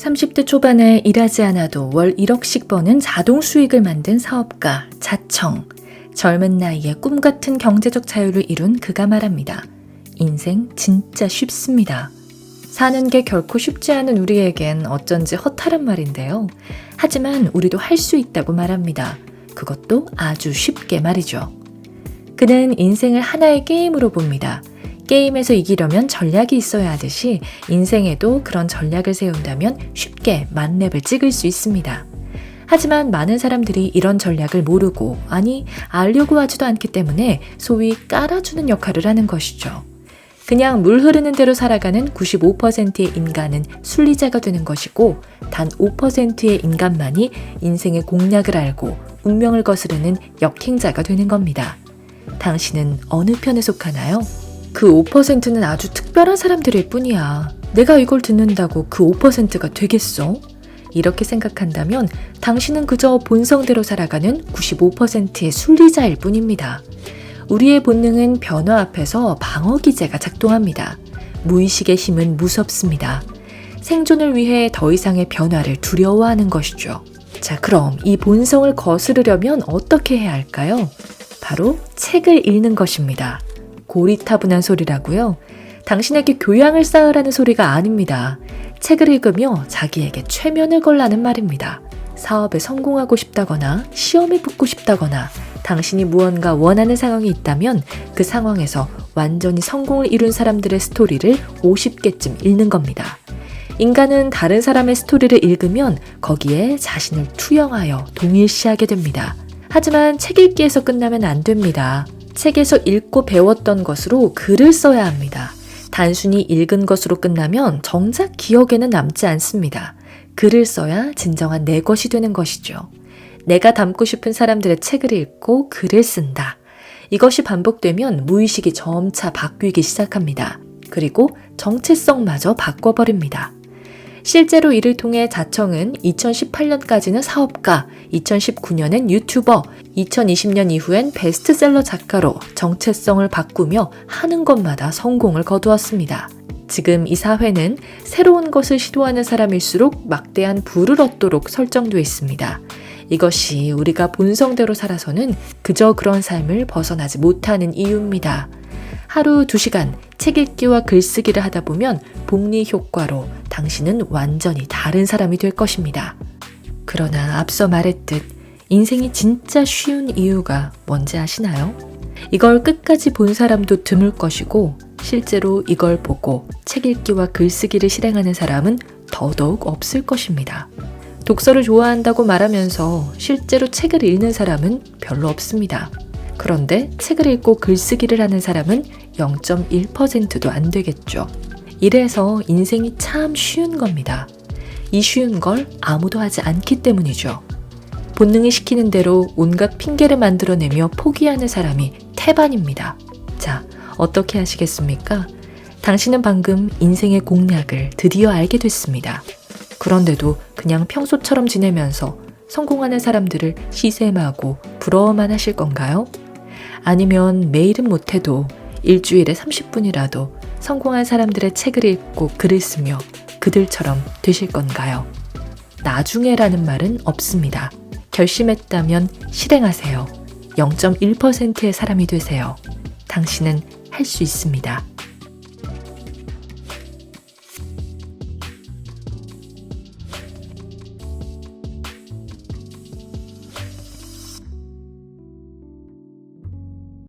30대 초반에 일하지 않아도 월 1억씩 버는 자동 수익을 만든 사업가 자청. 젊은 나이에 꿈같은 경제적 자유를 이룬 그가 말합니다. 인생 진짜 쉽습니다. 사는 게 결코 쉽지 않은 우리에겐 어쩐지 허탈한 말인데요. 하지만 우리도 할 수 있다고 말합니다. 그것도 아주 쉽게 말이죠. 그는 인생을 하나의 게임으로 봅니다. 게임에서 이기려면 전략이 있어야 하듯이 인생에도 그런 전략을 세운다면 쉽게 만렙을 찍을 수 있습니다. 하지만 많은 사람들이 이런 전략을 모르고, 아니 알려고 하지도 않기 때문에 소위 깔아주는 역할을 하는 것이죠. 그냥 물 흐르는 대로 살아가는 95%의 인간은 순리자가 되는 것이고, 단 5%의 인간만이 인생의 공략을 알고 운명을 거스르는 역행자가 되는 겁니다. 당신은 어느 편에 속하나요? 그 5%는 아주 특별한 사람들일 뿐이야. 내가 이걸 듣는다고 그 5%가 되겠어? 이렇게 생각한다면 당신은 그저 본성대로 살아가는 95%의 순리자일 뿐입니다. 우리의 본능은 변화 앞에서 방어기제가 작동합니다. 무의식의 힘은 무섭습니다. 생존을 위해 더 이상의 변화를 두려워하는 것이죠. 자, 그럼 이 본성을 거스르려면 어떻게 해야 할까요? 바로 책을 읽는 것입니다. 고리타분한 소리라고요? 당신에게 교양을 쌓으라는 소리가 아닙니다. 책을 읽으며 자기에게 최면을 걸라는 말입니다. 사업에 성공하고 싶다거나 시험에 붙고 싶다거나 당신이 무언가 원하는 상황이 있다면 그 상황에서 완전히 성공을 이룬 사람들의 스토리를 50개쯤 읽는 겁니다. 인간은 다른 사람의 스토리를 읽으면 거기에 자신을 투영하여 동일시하게 됩니다. 하지만 책 읽기에서 끝나면 안 됩니다. 책에서 읽고 배웠던 것으로 글을 써야 합니다. 단순히 읽은 것으로 끝나면 정작 기억에는 남지 않습니다. 글을 써야 진정한 내 것이 되는 것이죠. 내가 닮고 싶은 사람들의 책을 읽고 글을 쓴다. 이것이 반복되면 무의식이 점차 바뀌기 시작합니다. 그리고 정체성마저 바꿔버립니다. 실제로 이를 통해 자청은 2018년까지는 사업가, 2019년엔 유튜버, 2020년 이후엔 베스트셀러 작가로 정체성을 바꾸며 하는 것마다 성공을 거두었습니다. 지금 이 사회는 새로운 것을 시도하는 사람일수록 막대한 부를 얻도록 설정되어 있습니다. 이것이 우리가 본성대로 살아서는 그저 그런 삶을 벗어나지 못하는 이유입니다. 하루 2시간 책 읽기와 글쓰기를 하다 보면 복리 효과로 당신은 완전히 다른 사람이 될 것입니다. 그러나 앞서 말했듯 인생이 진짜 쉬운 이유가 뭔지 아시나요? 이걸 끝까지 본 사람도 드물 것이고 실제로 이걸 보고 책 읽기와 글쓰기를 실행하는 사람은 더더욱 없을 것입니다. 독서를 좋아한다고 말하면서 실제로 책을 읽는 사람은 별로 없습니다. 그런데 책을 읽고 글쓰기를 하는 사람은 0.1%도 안 되겠죠. 이래서 인생이 참 쉬운 겁니다. 이 쉬운 걸 아무도 하지 않기 때문이죠. 본능이 시키는 대로 온갖 핑계를 만들어내며 포기하는 사람이 태반입니다. 자, 어떻게 하시겠습니까? 당신은 방금 인생의 공략을 드디어 알게 됐습니다. 그런데도 그냥 평소처럼 지내면서 성공하는 사람들을 시샘하고 부러워만 하실 건가요? 아니면 매일은 못해도 일주일에 30분이라도 성공한 사람들의 책을 읽고 글을 쓰며 그들처럼 되실 건가요? 나중에라는 말은 없습니다. 결심했다면 실행하세요. 0.1%의 사람이 되세요. 당신은 할 수 있습니다.